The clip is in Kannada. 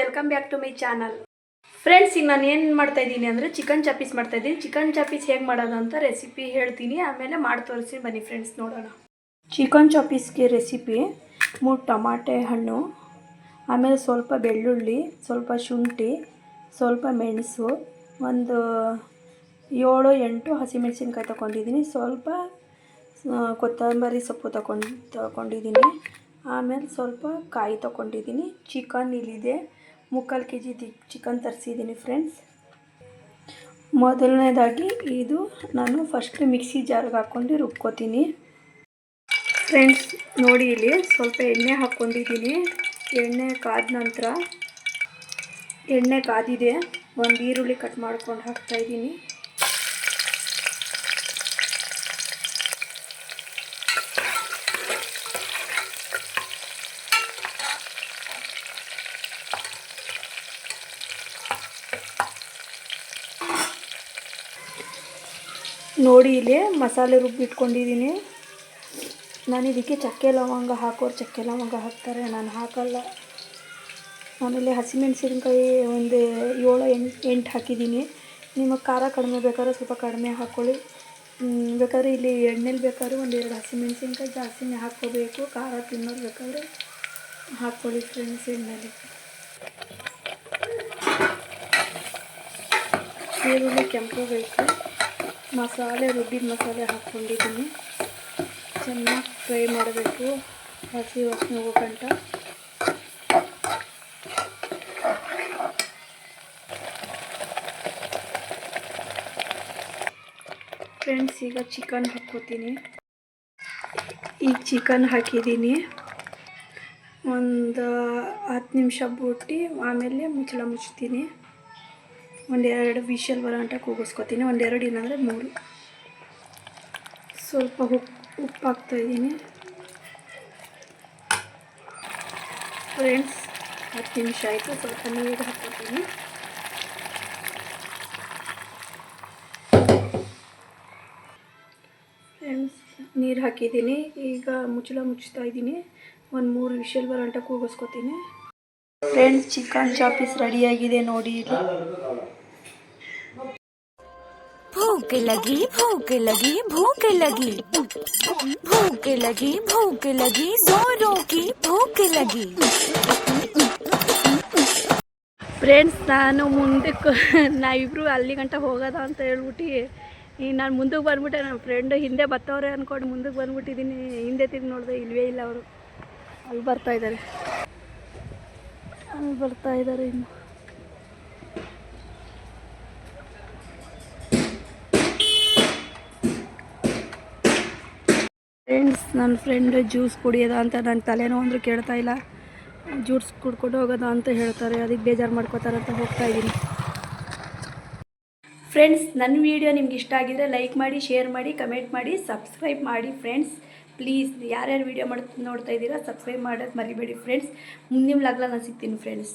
Welcome back to my channel. Friends, ಈಗ ನಾನು ಏನು ಮಾಡ್ತಾ ಇದ್ದೀನಿ ಅಂದರೆ ಚಿಕನ್ ಚಾಪೀಸ್ ಮಾಡ್ತಾ ಇದ್ದೀನಿ. ಚಿಕನ್ ಚಾಪೀಸ್ ಹೇಗೆ ಮಾಡೋದು ಅಂತ ರೆಸಿಪಿ ಹೇಳ್ತೀನಿ, ಆಮೇಲೆ ಮಾಡಿ ತೋರಿಸಿ ಬನ್ನಿ ಫ್ರೆಂಡ್ಸ್ ನೋಡೋಣ. ಚಿಕನ್ ಚಾಪೀಸ್ಗೆ ರೆಸಿಪಿ: 3 ಟಮಾಟೆ ಹಣ್ಣು, ಆಮೇಲೆ ಸ್ವಲ್ಪ ಬೆಳ್ಳುಳ್ಳಿ, ಸ್ವಲ್ಪ ಶುಂಠಿ, ಸ್ವಲ್ಪ ಮೆಣಸು, ಒಂದು 7-8 ಹಸಿಮೆಣಸಿನ್ಕಾಯಿ ತೊಗೊಂಡಿದ್ದೀನಿ, ಸ್ವಲ್ಪ ಕೊತ್ತಂಬರಿ ಸೊಪ್ಪು ತೊಗೊಂಡಿದ್ದೀನಿ, ಆಮೇಲೆ ಸ್ವಲ್ಪ ಕಾಯಿ ತೊಗೊಂಡಿದ್ದೀನಿ. ಚಿಕನ್ ಇಲ್ಲಿದೆ, 3/4 kg ಚಿಕನ್ ತರಿಸಿದ್ದೀನಿ ಫ್ರೆಂಡ್ಸ್. ಮೊದಲನೇದಾಗಿ ಇದು ನಾನು ಫಸ್ಟ್ ಮಿಕ್ಸಿ ಜಾರ್ಗೆ ಹಾಕ್ಕೊಂಡು ರುಬ್ಕೋತೀನಿ. ಫ್ರೆಂಡ್ಸ್ ನೋಡಿ, ಇಲ್ಲಿ ಸ್ವಲ್ಪ ಎಣ್ಣೆ ಹಾಕ್ಕೊಂಡಿದ್ದೀನಿ. ಎಣ್ಣೆ ಕಾದ ನಂತರ ಎಣ್ಣೆ ಕಾದಿದೆ, ಒಂದು ಈರುಳ್ಳಿ ಕಟ್ ಮಾಡ್ಕೊಂಡು ಹಾಕ್ತಾಯಿದ್ದೀನಿ. ನೋಡಿ, ಇಲ್ಲಿ ಮಸಾಲೆ ರುಬ್ಬಿಟ್ಕೊಂಡಿದ್ದೀನಿ. ನಾನು ಇದಕ್ಕೆ ಚಕ್ಕೆ ಲವಂಗ ಹಾಕೋರು ಚಕ್ಕೆ ಲವಂಗ ಹಾಕ್ತಾರೆ, ನಾನು ಹಾಕಲ್ಲ. ಆಮೇಲೆ ಹಸಿಮೆಣಸಿನ್ಕಾಯಿ ಒಂದು 7-8 ಹಾಕಿದ್ದೀನಿ. ನಿಮಗೆ ಖಾರ ಕಡಿಮೆ ಬೇಕಾದ್ರೆ ಸ್ವಲ್ಪ ಕಡಿಮೆ ಹಾಕ್ಕೊಳ್ಳಿ. ಬೇಕಾದ್ರೆ ಇಲ್ಲಿ ಎಣ್ಣೆಲಿ ಬೇಕಾದ್ರೆ 1-2 ಹಸಿಮೆಣಸಿನ್ಕಾಯಿ ಜಾಸ್ತಿನೇ ಹಾಕ್ಕೋಬೇಕು. ಖಾರ ತಿನ್ನೋರು ಬೇಕಾದ್ರೆ ಹಾಕ್ಕೊಳ್ಳಿ ಫ್ರೆಂಡ್ಸ್. ಎಣ್ಣೆಲಿ ಈರುಳ್ಳಿ ಕೆಂಪಬೇಕು. ಮಸಾಲೆ ರುಬ್ಬಿದ ಮಸಾಲೆ ಹಾಕ್ಕೊಂಡಿದ್ದೀನಿ. ಚೆನ್ನಾಗಿ ಫ್ರೈ ಮಾಡಬೇಕು, ಹಸಿ ವಾಸನೆ ಹೋಗೋ ಗಂಟ. ಫ್ರೆಂಡ್ಸ್, ಈಗ ಚಿಕನ್ ಹಾಕ್ಕೋತೀನಿ. ಈಗ ಚಿಕನ್ ಹಾಕಿದ್ದೀನಿ. ಒಂದು 10 ನಿಮಿಷ ಬಿಟ್ಟು ಆಮೇಲೆ ಮುಚ್ತೀನಿ. 1-2 ವಿಷಲ್ ಬರೋಂಟ ಕೂಗಿಸ್ಕೊತೀನಿ. 1-2 ಇಲ್ಲಾಂದರೆ 3. ಸ್ವಲ್ಪ ಉಪ್ಪು ಹಾಕ್ತಾಯಿದ್ದೀನಿ ಫ್ರೆಂಡ್ಸ್. 10 ನಿಮಿಷ ಆಯಿತು. ಸ್ವಲ್ಪ ನೀರು ಹಾಕ್ಕೊತೀನಿ. ಫ್ರೆಂಡ್ಸ್, ನೀರು ಹಾಕಿದ್ದೀನಿ. ಈಗ ಮುಚ್ತಾ ಇದ್ದೀನಿ. 1-3 ವಿಷಲ್ ಬರೋಂಟ ಕೂಗಿಸ್ಕೊತೀನಿ. ಫ್ರೆಂಡ್ಸ್, ಚಿಕನ್ ಚಾಪೀಸ್ ರೆಡಿಯಾಗಿದೆ ನೋಡಿ. ಇಲ್ಲಿ भूख लगी भूख लगी भूख लगी भूख लगी भूख लगी जोरों की भूख लगी. ಫ್ರೆಂಡ್ಸ್, ನಾನು ಮುಂದಕ್ಕೆ ನಾವಿಬ್ಬರು ಅಲ್ಲಿ ಗಂಟ ಹೋಗೋದ ಅಂತ ಹೇಳ್ಬಿಟ್ಟು ಈಗ ನಾನು ಮುಂದಕ್ಕೆ ಬಂದ್ಬಿಟ್ಟೆ. ನನ್ನ ಫ್ರೆಂಡ್ ಹಿಂದೆ ಬರ್ತವ್ರೆ ಅಂದ್ಕೊಂಡು ಮುಂದಕ್ಕೆ ಬಂದ್ಬಿಟ್ಟಿದ್ದೀನಿ. ಹಿಂದೆ ತಿರುಗಿ ನೋಡಿದೆ, ಇಲ್ಲವೇ ಇಲ್ಲ. ಅವರು ಅಲ್ಲಿ ಬರ್ತಾಯಿದ್ದಾರೆ ಇನ್ನು. ಫ್ರೆಂಡ್ಸ್, ನನ್ನ ಫ್ರೆಂಡ್ ಜ್ಯೂಸ್ ಕುಡಿಯೋದ ಅಂತ ನನ್ನ ತಲೆನೋ ಅಂದರೂ ಕೇಳ್ತಾ ಇಲ್ಲ. ಜ್ಯೂಸ್ ಕುಡ್ಕೊಂಡು ಹೋಗೋದ ಅಂತ ಹೇಳ್ತಾರೆ, ಅದಕ್ಕೆ ಬೇಜಾರು ಮಾಡ್ಕೋತಾರೆ ಅಂತ ಹೋಗ್ತಾಯಿದ್ದೀನಿ. ಫ್ರೆಂಡ್ಸ್, ನನ್ನ ವಿಡಿಯೋ ನಿಮ್ಗೆ ಇಷ್ಟ ಆಗಿದರೆ ಲೈಕ್ ಮಾಡಿ, ಶೇರ್ ಮಾಡಿ, ಕಮೆಂಟ್ ಮಾಡಿ, ಸಬ್ಸ್ಕ್ರೈಬ್ ಮಾಡಿ ಫ್ರೆಂಡ್ಸ್. ಪ್ಲೀಸ್ ಯಾರ್ಯಾರು ವೀಡಿಯೋ ನೋಡ್ತಾ ಇದ್ದೀರಾ ಸಬ್ಸ್ಕ್ರೈಬ್ ಮಾಡೋದು ಮರಿಬೇಡಿ ಫ್ರೆಂಡ್ಸ್. ಮುಂದಿನ ವ್ಲಾಗ್ನಲ್ಲಿ ನಾನು ಸಿಗ್ತೀನಿ ಫ್ರೆಂಡ್ಸ್.